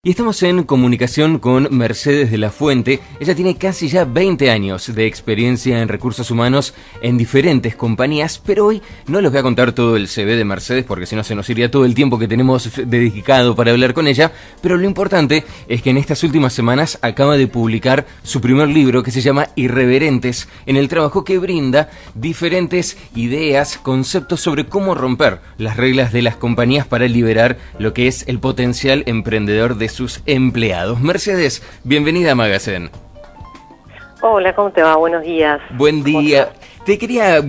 Y estamos en comunicación con Mercedes de la Fuente. Ella tiene casi ya 20 años de experiencia en recursos humanos en diferentes compañías, pero hoy no les voy a contar todo el CV de Mercedes porque si no se nos iría todo el tiempo que tenemos dedicado para hablar con ella, pero lo importante es que en estas últimas semanas acaba de publicar su primer libro que se llama Irreverentes, en el trabajo que brinda diferentes ideas, conceptos sobre cómo romper las reglas de las compañías para liberar lo que es el potencial emprendedor de sus empleados. Mercedes, bienvenida a Magazine. Hola, ¿cómo te va? Buenos días. Buen día. Te quería,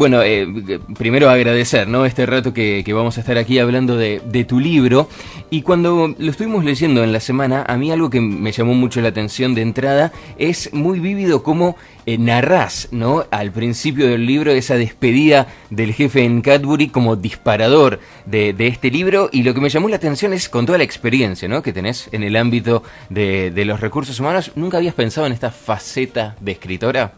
primero agradecer, ¿no? Este rato que vamos a estar aquí hablando de tu libro. Y cuando lo estuvimos leyendo en la semana, a mí algo que me llamó mucho la atención de entrada es muy vívido cómo narrás, ¿no? Al principio del libro esa despedida del jefe en Cadbury como disparador de este libro. Y lo que me llamó la atención es con toda la experiencia, ¿no? Que tenés en el ámbito de los recursos humanos. ¿Nunca habías pensado en esta faceta de escritora?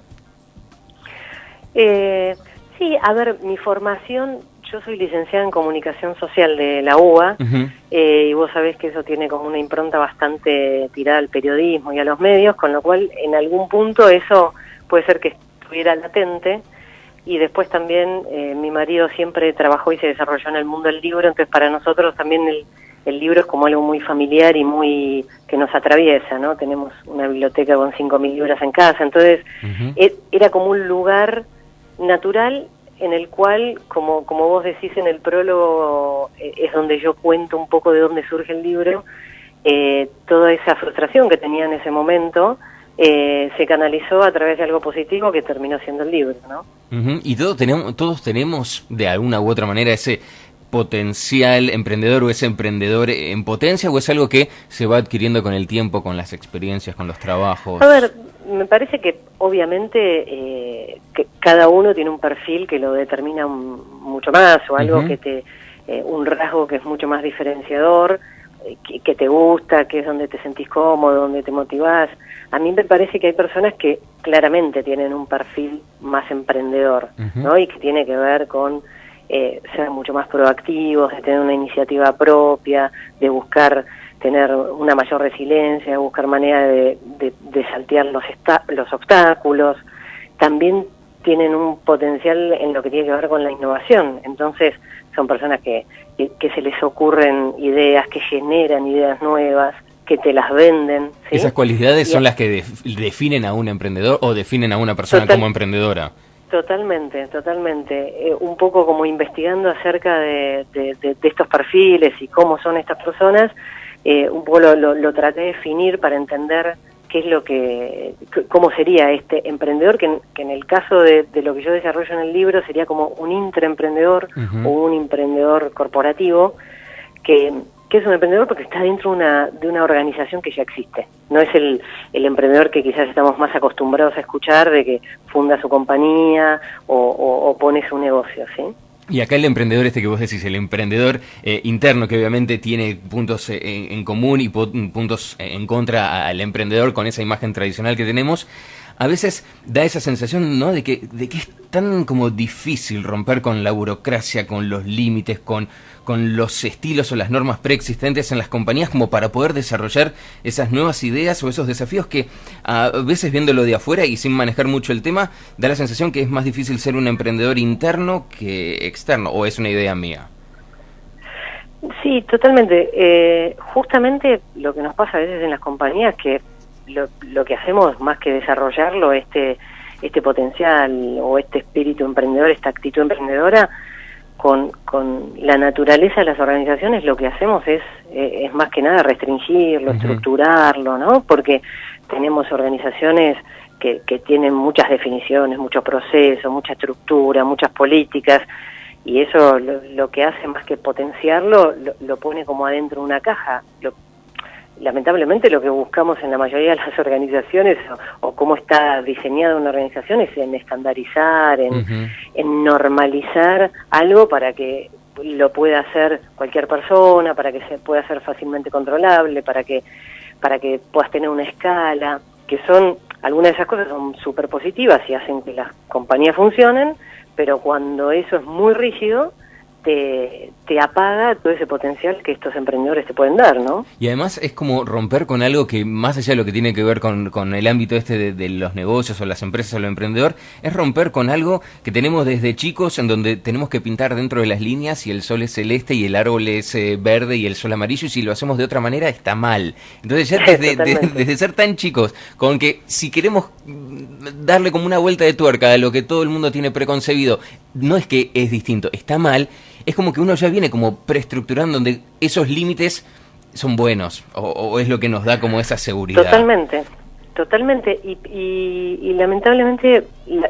Sí, a ver, mi formación, yo soy licenciada en Comunicación Social de la UBA, y vos sabés que eso tiene como una impronta bastante tirada al periodismo y a los medios, con lo cual en algún punto eso puede ser que estuviera latente, y después también mi marido siempre trabajó y se desarrolló en el mundo del libro, entonces para nosotros también el libro es como algo muy familiar y muy que nos atraviesa, ¿no? Tenemos una biblioteca con 5.000 libros en casa, entonces era como un lugar natural en el cual, como vos decís en el prólogo, es donde yo cuento un poco de dónde surge el libro, toda esa frustración que tenía en ese momento se canalizó a través de algo positivo que terminó siendo el libro, ¿no? Y todos tenemos de alguna u otra manera ese potencial emprendedor o ese emprendedor en potencia, o es algo que se va adquiriendo con el tiempo, con las experiencias, con los trabajos. A ver, me parece que obviamente que cada uno tiene un perfil que lo determina mucho más, o algo que un rasgo que es mucho más diferenciador, que te gusta, que es donde te sentís cómodo, donde te motivás. A mí me parece que hay personas que claramente tienen un perfil más emprendedor, ¿no? Y que tiene que ver con ser mucho más proactivos, de tener una iniciativa propia, de buscar tener una mayor resiliencia, de buscar manera de saltear los obstáculos. También tienen un potencial en lo que tiene que ver con la innovación. Entonces son personas que se les ocurren ideas, que generan ideas nuevas, que te las venden, ¿sí? Esas cualidades son las que definen a un emprendedor o definen a una persona como emprendedora. Totalmente. Un poco como investigando acerca de estos perfiles y cómo son estas personas, un poco lo traté de definir para entender qué es cómo sería este emprendedor, que en el caso de lo que yo desarrollo en el libro sería como un intraemprendedor o un emprendedor corporativo, que es un emprendedor porque está dentro de una organización que ya existe. No es el emprendedor que quizás estamos más acostumbrados a escuchar, de que funda su compañía o pone su negocio, ¿sí? Y acá el emprendedor que vos decís, el emprendedor interno, que obviamente tiene puntos en común y puntos en contra al emprendedor con esa imagen tradicional que tenemos, a veces da esa sensación, ¿no?, de que es tan como difícil romper con la burocracia, con los límites, con los estilos o las normas preexistentes en las compañías, como para poder desarrollar esas nuevas ideas o esos desafíos que a veces, viéndolo de afuera y sin manejar mucho el tema, da la sensación que es más difícil ser un emprendedor interno que externo, o es una idea mía. Sí, totalmente. Justamente lo que nos pasa a veces en las compañías, que lo que hacemos más que desarrollarlo, este potencial o este espíritu emprendedor, esta actitud emprendedora, con la naturaleza de las organizaciones, lo que hacemos es más que nada restringirlo, estructurarlo, ¿no? Porque tenemos organizaciones que tienen muchas definiciones, mucho proceso, mucha estructura, muchas políticas, y eso lo que hace más que potenciarlo, lo pone como adentro de una caja. Lamentablemente lo que buscamos en la mayoría de las organizaciones, o cómo está diseñada una organización, es en estandarizar, en normalizar algo para que lo pueda hacer cualquier persona, para que se pueda ser fácilmente controlable, para que puedas tener una escala, que son, algunas de esas cosas son súper positivas y hacen que las compañías funcionen, pero cuando eso es muy rígido, te apaga todo ese potencial que estos emprendedores te pueden dar, ¿no? Y además es como romper con algo que, más allá de lo que tiene que ver con el ámbito de los negocios o las empresas o lo emprendedor, es romper con algo que tenemos desde chicos, en donde tenemos que pintar dentro de las líneas y el sol es celeste y el árbol es verde y el sol amarillo, y si lo hacemos de otra manera está mal. Entonces ya desde ser tan chicos, con que si queremos darle como una vuelta de tuerca a lo que todo el mundo tiene preconcebido, no es que es distinto, está mal. Es como que uno ya viene como preestructurando donde esos límites son buenos o es lo que nos da como esa seguridad. Totalmente. Y lamentablemente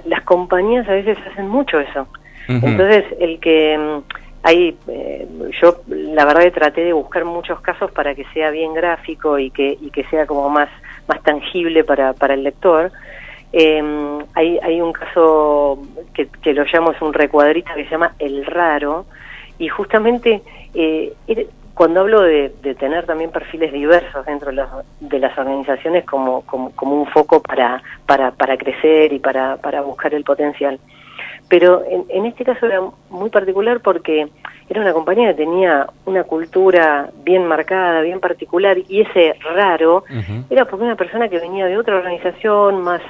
las compañías a veces hacen mucho eso. Entonces, yo la verdad que traté de buscar muchos casos para que sea bien gráfico y que sea como más tangible para el lector. Hay un caso que lo llamo, es un recuadrista que se llama El Raro, y justamente cuando hablo de tener también perfiles diversos dentro de las organizaciones como un foco para crecer y para buscar el potencial. Pero en este caso era muy particular porque era una compañía que tenía una cultura bien marcada, bien particular, y ese raro era porque una persona que venía de otra organización más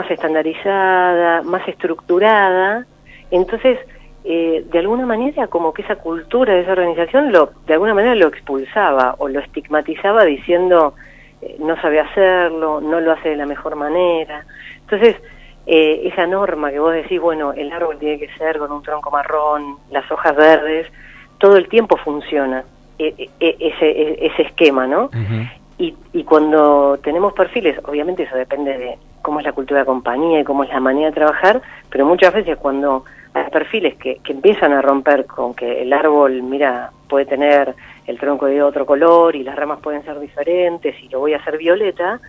estandarizada, más estructurada. Entonces, de alguna manera, como que esa cultura de esa organización de alguna manera lo expulsaba o lo estigmatizaba diciendo no sabe hacerlo, no lo hace de la mejor manera. Entonces, esa norma que vos decís, bueno, el árbol tiene que ser con un tronco marrón, las hojas verdes, todo el tiempo funciona ese esquema, ¿no? Y cuando tenemos perfiles, obviamente eso depende de cómo es la cultura de compañía y cómo es la manera de trabajar, pero muchas veces cuando hay perfiles que empiezan a romper con que el árbol, mira, puede tener el tronco de otro color y las ramas pueden ser diferentes y lo voy a hacer violeta,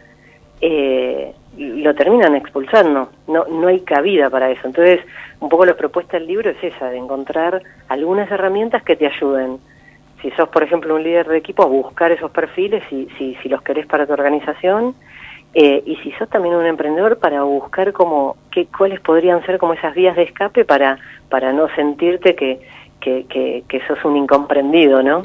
lo terminan expulsando, no hay cabida para eso. Entonces, un poco la propuesta del libro es esa, de encontrar algunas herramientas que te ayuden. Si sos, por ejemplo, un líder de equipo, a buscar esos perfiles, si los querés para tu organización, y si sos también un emprendedor, para buscar cuáles podrían ser como esas vías de escape para no sentirte que sos un incomprendido, ¿no?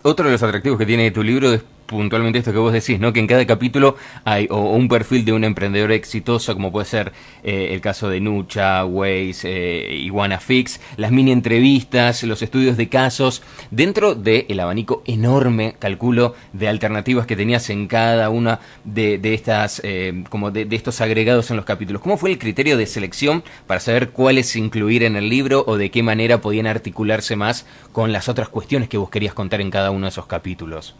Otro de los atractivos que tiene tu libro es puntualmente esto que vos decís, ¿no? Que en cada capítulo hay o un perfil de un emprendedor exitoso, como puede ser el caso de Nucha, Waze, Iguanafix, las mini entrevistas, los estudios de casos, dentro del abanico enorme, calculo, de alternativas que tenías en cada una de estas, como de estos agregados en los capítulos. ¿Cómo fue el criterio de selección para saber cuáles incluir en el libro o de qué manera podían articularse más con las otras cuestiones que vos querías contar en cada uno de esos capítulos?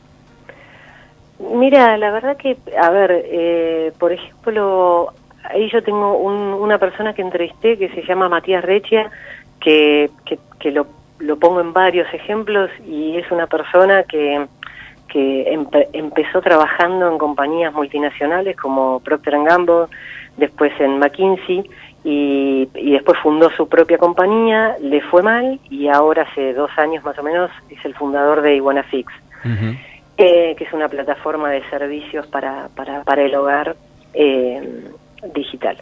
Mira, la verdad que, a ver, por ejemplo, ahí yo tengo una persona que entrevisté que se llama Matías Rechia, que lo pongo en varios ejemplos, y es una persona que empezó trabajando en compañías multinacionales como Procter & Gamble, después en McKinsey, y después fundó su propia compañía, le fue mal, y ahora hace 2 años más o menos es el fundador de Iguanafix. Que es una plataforma de servicios para el hogar digital.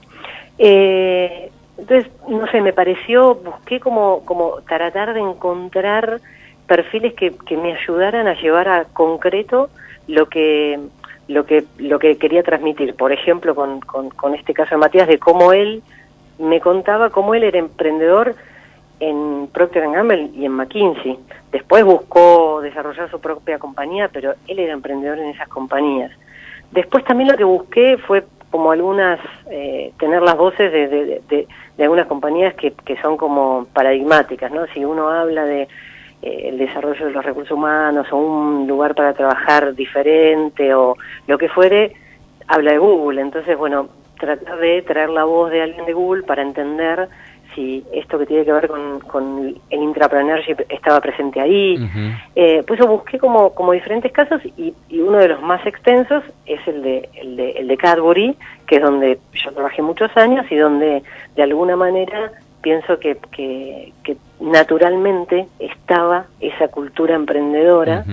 Entonces, no sé, me pareció, busqué como tratar de encontrar perfiles que me ayudaran a llevar a concreto lo que quería transmitir. Por ejemplo, con este caso de Matías, de cómo él me contaba cómo él era emprendedor en Procter & Gamble y en McKinsey. Después buscó desarrollar su propia compañía, pero él era emprendedor en esas compañías. Después también lo que busqué fue como tener las voces de algunas compañías que son como paradigmáticas, ¿no? Si uno habla de el desarrollo de los recursos humanos o un lugar para trabajar diferente o lo que fuere, habla de Google. Entonces, bueno, tratar de traer la voz de alguien de Google para entender si esto que tiene que ver con el intrapreneurship estaba presente ahí. Pues yo busqué como diferentes casos, y uno de los más extensos es el de Cadbury, que es donde yo trabajé muchos años y donde de alguna manera pienso que naturalmente estaba esa cultura emprendedora,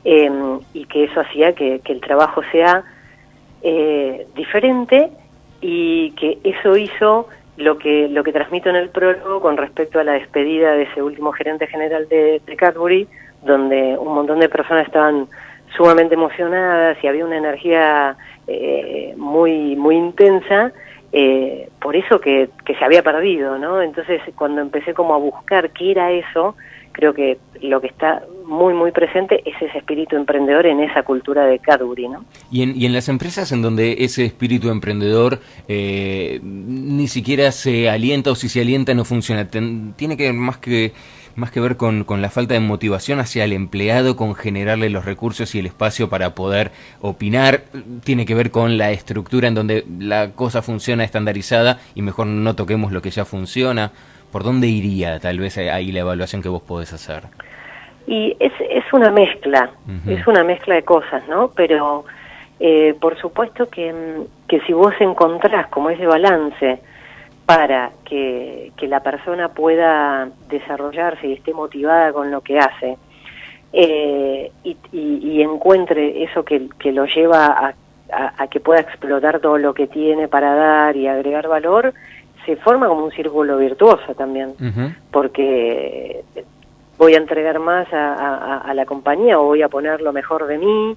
y que eso hacía que el trabajo sea diferente, y que eso hizo lo que transmito en el prólogo con respecto a la despedida de ese último gerente general de Cadbury, donde un montón de personas estaban sumamente emocionadas y había una energía muy muy intensa, por eso que se había perdido, ¿no? Entonces, cuando empecé como a buscar qué era eso, creo que lo que está muy muy presente es ese espíritu emprendedor en esa cultura de Cadbury, ¿no? Y en las empresas en donde ese espíritu emprendedor ni siquiera se alienta, o si se alienta no funciona, tiene que ver más que ver con la falta de motivación hacia el empleado, con generarle los recursos y el espacio para poder opinar, tiene que ver con la estructura en donde la cosa funciona estandarizada y mejor no toquemos lo que ya funciona. ¿Por dónde iría tal vez ahí la evaluación que vos podés hacer? Y es una mezcla, es una mezcla de cosas, ¿no? Pero por supuesto que si vos encontrás como ese balance para que la persona pueda desarrollarse y esté motivada con lo que hace, y encuentre eso que lo lleva a que pueda explotar todo lo que tiene para dar y agregar valor, se forma como un círculo virtuoso también, porque voy a entregar más a la compañía o voy a poner lo mejor de mí,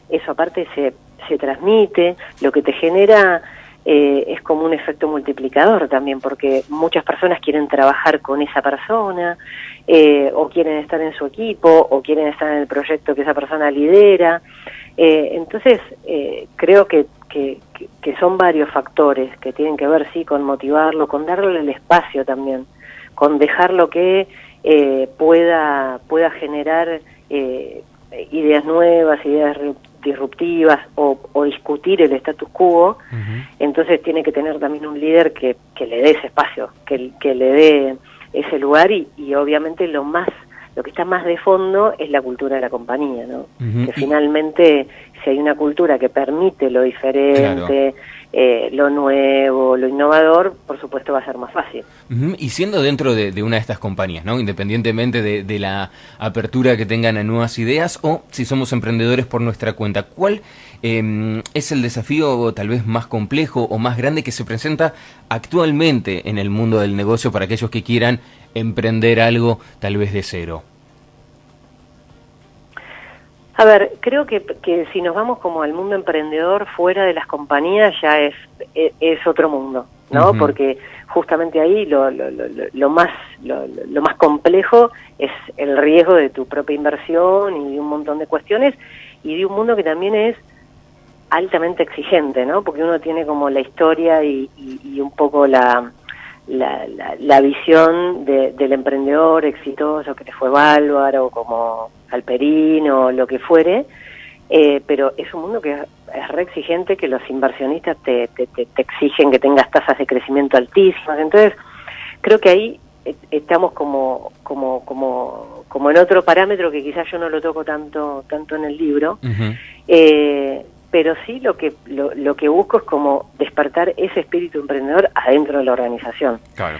eso aparte se transmite, lo que te genera es como un efecto multiplicador también, porque muchas personas quieren trabajar con esa persona, o quieren estar en su equipo, o quieren estar en el proyecto que esa persona lidera. Entonces, creo que son varios factores que tienen que ver, sí, con motivarlo, con darle el espacio también, con dejarlo que pueda generar ideas nuevas, ideas disruptivas o discutir el status quo. Entonces tiene que tener también un líder que le dé ese espacio, que le dé ese lugar y obviamente lo que está más de fondo es la cultura de la compañía, ¿no? Que finalmente, si hay una cultura que permite lo diferente, lo nuevo, lo innovador, por supuesto va a ser más fácil. Y siendo dentro de una de estas compañías, ¿no? Independientemente de la apertura que tengan a nuevas ideas, o si somos emprendedores por nuestra cuenta, ¿cuál es el desafío tal vez más complejo o más grande que se presenta actualmente en el mundo del negocio para aquellos que quieran emprender algo tal vez de cero? A ver, creo que si nos vamos como al mundo emprendedor fuera de las compañías ya es otro mundo, ¿no? Porque justamente ahí lo más complejo es el riesgo de tu propia inversión y de un montón de cuestiones, y de un mundo que también es altamente exigente, ¿no? Porque uno tiene como la historia y un poco la visión del emprendedor exitoso que le fue bárbaro, como Alperín o lo que fuere, pero es un mundo que es re exigente, que los inversionistas te exigen que tengas tasas de crecimiento altísimas. Entonces creo que ahí estamos como en otro parámetro que quizás yo no lo toco tanto en el libro. Pero sí lo que busco es como despertar ese espíritu emprendedor adentro de la organización. Claro.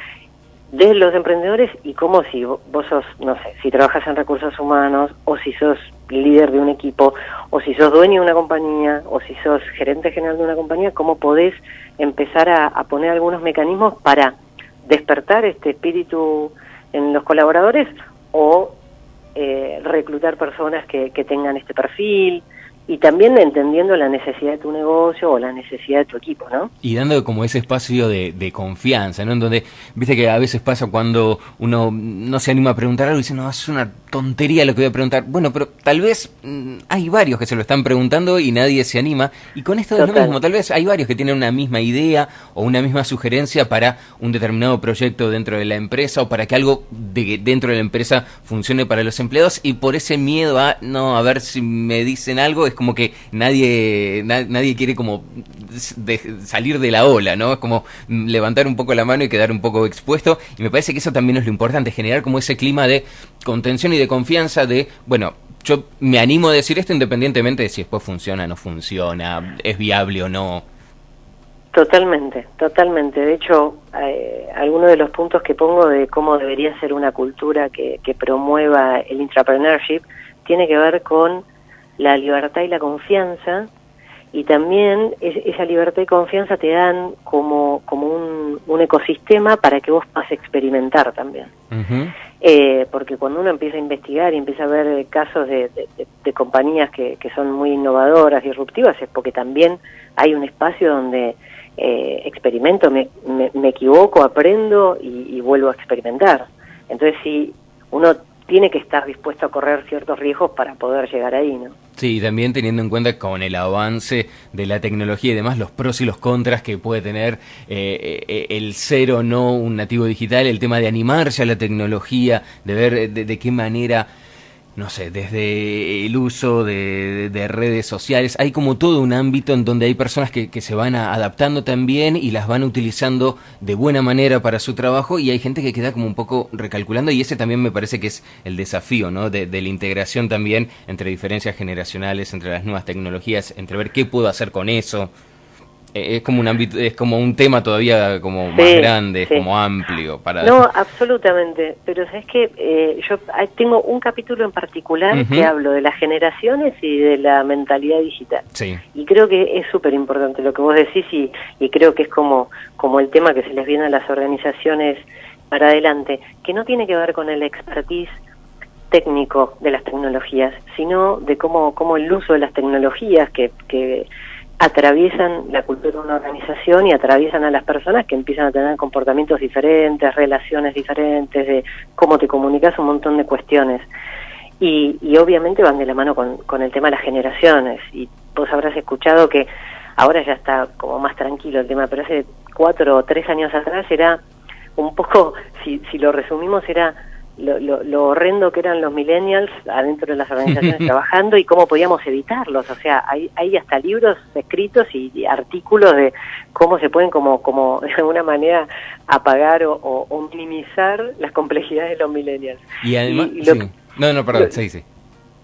De los emprendedores, y como si vos sos, no sé, si trabajas en recursos humanos, o si sos líder de un equipo, o si sos dueño de una compañía, o si sos gerente general de una compañía, cómo podés empezar a poner algunos mecanismos para despertar este espíritu en los colaboradores, o reclutar personas que tengan este perfil, y también entendiendo la necesidad de tu negocio o la necesidad de tu equipo, ¿no? Y dando como ese espacio de confianza, ¿no? En donde, viste que a veces pasa cuando uno no se anima a preguntar algo y dice, no, es una tontería lo que voy a preguntar. Bueno, pero tal vez hay varios que se lo están preguntando y nadie se anima. Y con esto es lo mismo, tal vez hay varios que tienen una misma idea o una misma sugerencia para un determinado proyecto dentro de la empresa, o para que algo dentro de la empresa funcione para los empleados, y por ese miedo a ver si me dicen algo, es como que nadie quiere como salir de la ola, ¿no? Es como levantar un poco la mano y quedar un poco expuesto, y me parece que eso también es lo importante, generar como ese clima de contención y de confianza de, bueno, yo me animo a decir esto independientemente de si después funciona o no funciona, es viable o no. Totalmente. De hecho, algunos de los puntos que pongo de cómo debería ser una cultura que promueva el intrapreneurship tiene que ver con la libertad y la confianza, y también esa libertad y confianza te dan como un ecosistema para que vos puedas experimentar también. Porque cuando uno empieza a investigar y empieza a ver casos de compañías que son muy innovadoras, disruptivas, es porque también hay un espacio donde experimento, me equivoco, aprendo y vuelvo a experimentar. Entonces sí, uno tiene que estar dispuesto a correr ciertos riesgos para poder llegar ahí, ¿no? Sí, y también teniendo en cuenta con el avance de la tecnología y demás, los pros y los contras que puede tener el ser o no un nativo digital, el tema de animarse a la tecnología, de ver de qué manera, no sé, desde el uso de redes sociales, hay como todo un ámbito en donde hay personas que se van adaptando también y las van utilizando de buena manera para su trabajo, y hay gente que queda como un poco recalculando, y ese también me parece que es el desafío, ¿no? De la integración también entre diferencias generacionales, entre las nuevas tecnologías, entre ver qué puedo hacer con eso. Es como un ámbito, es como un tema todavía como más grande, como amplio. No, absolutamente, pero sabes que yo tengo un capítulo en particular que hablo de las generaciones y de la mentalidad digital. Sí. Y creo que es súper importante lo que vos decís, y creo que es como el tema que se les viene a las organizaciones para adelante, que no tiene que ver con el expertise técnico de las tecnologías, sino de cómo el uso de las tecnologías que atraviesan la cultura de una organización y atraviesan a las personas, que empiezan a tener comportamientos diferentes, relaciones diferentes, de cómo te comunicas, un montón de cuestiones. Y obviamente van de la mano con el tema de las generaciones. Y vos habrás escuchado que ahora ya está como más tranquilo el tema, pero hace 4 o 3 años atrás era un poco, si lo resumimos, era lo horrendo que eran los millennials adentro de las organizaciones trabajando y cómo podíamos evitarlos. O sea, hay hasta libros escritos y artículos de cómo se pueden como de alguna manera apagar o minimizar las complejidades de los millennials. Y además, sí.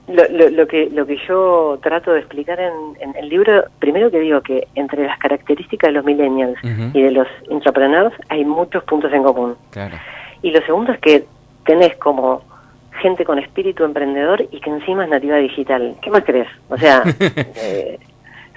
Lo que yo trato de explicar en el libro, primero que digo que entre las características de los millennials y de los intrapreneurs hay muchos puntos en común. Claro. Y lo segundo es que tenés como gente con espíritu emprendedor y que encima es nativa digital. ¿Qué más crees? O sea, es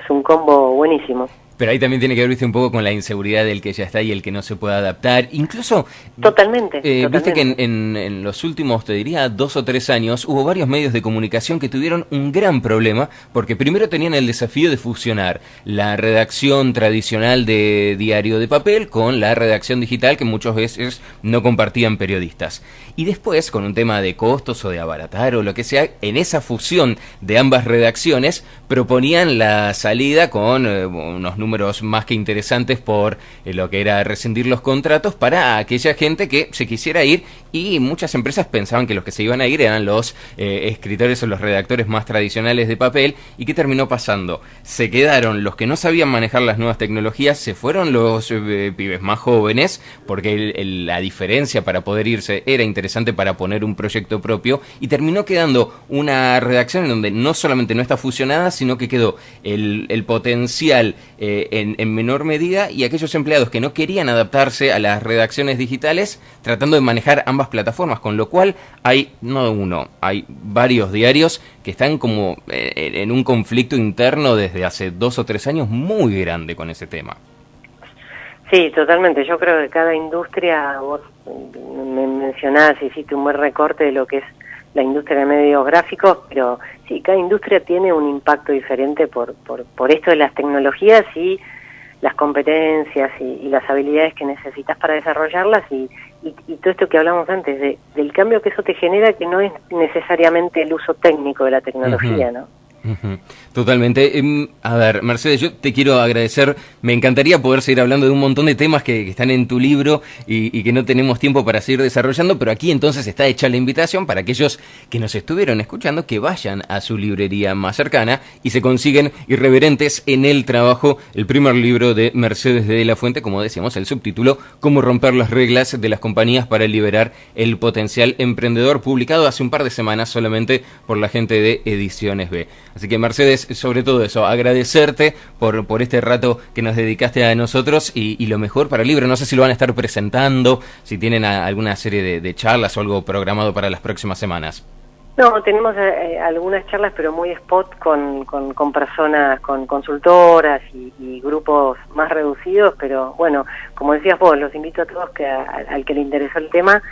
un combo buenísimo. Pero ahí también tiene que ver, viste, un poco con la inseguridad del que ya está y el que no se puede adaptar. Incluso, totalmente. Viste que en los últimos, te diría, 2 o 3 años, hubo varios medios de comunicación que tuvieron un gran problema, porque primero tenían el desafío de fusionar la redacción tradicional de diario de papel con la redacción digital, que muchas veces no compartían periodistas. Y después, con un tema de costos o de abaratar o lo que sea, en esa fusión de ambas redacciones, proponían la salida con unos números más que interesantes por lo que era rescindir los contratos para aquella gente que se quisiera ir, y muchas empresas pensaban que los que se iban a ir eran los escritores o los redactores más tradicionales de papel. ¿Y qué terminó pasando? Se quedaron los que no sabían manejar las nuevas tecnologías, se fueron los pibes más jóvenes, porque la diferencia para poder irse era interesante para poner un proyecto propio, y terminó quedando una redacción en donde no solamente no está fusionada, sino que quedó el potencial en menor medida, y aquellos empleados que no querían adaptarse a las redacciones digitales tratando de manejar ambas plataformas, con lo cual hay varios diarios que están como en un conflicto interno desde hace 2 o 3 años muy grande con ese tema. Sí, totalmente. Yo creo que cada industria, vos me mencionás, hiciste un buen recorte de lo que es la industria de medios gráficos, pero sí, cada industria tiene un impacto diferente por esto de las tecnologías y las competencias y las habilidades que necesitas para desarrollarlas y todo esto que hablamos antes, del cambio que eso te genera, que no es necesariamente el uso técnico de la tecnología, ¿no? Totalmente. A ver, Mercedes, yo te quiero agradecer. Me encantaría poder seguir hablando de un montón de temas que están en tu libro y que no tenemos tiempo para seguir desarrollando, pero aquí entonces está hecha la invitación para aquellos que nos estuvieron escuchando, que vayan a su librería más cercana y se consiguen Irreverentes en el Trabajo, el primer libro de Mercedes de la Fuente, como decíamos, el subtítulo, Cómo romper las reglas de las compañías para liberar el potencial emprendedor, publicado hace un par de semanas solamente por la gente de Ediciones B. Así que, Mercedes, sobre todo eso, agradecerte por este rato que nos dedicaste a nosotros y lo mejor para el libro. No sé si lo van a estar presentando, si tienen alguna serie de charlas o algo programado para las próximas semanas. No, tenemos algunas charlas, pero muy spot con personas, con consultoras y grupos más reducidos, pero bueno, como decías vos, los invito a todos que al que le interesó el tema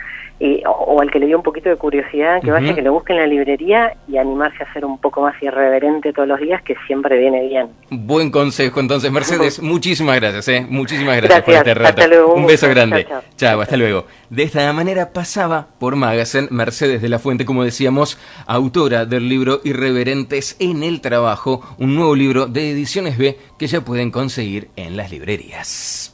o al que le dio un poquito de curiosidad, que vaya, que lo busque en la librería y animarse a ser un poco más irreverente todos los días, que siempre viene bien. Buen consejo, entonces, Mercedes, muchísimas gracias, muchísimas gracias por este rato. Hasta luego, un beso grande. Chao, chao, hasta luego. De esta manera pasaba por Magazine Mercedes de la Fuente, como decíamos, autora del libro Irreverentes en el Trabajo, un nuevo libro de Ediciones B que ya pueden conseguir en las librerías.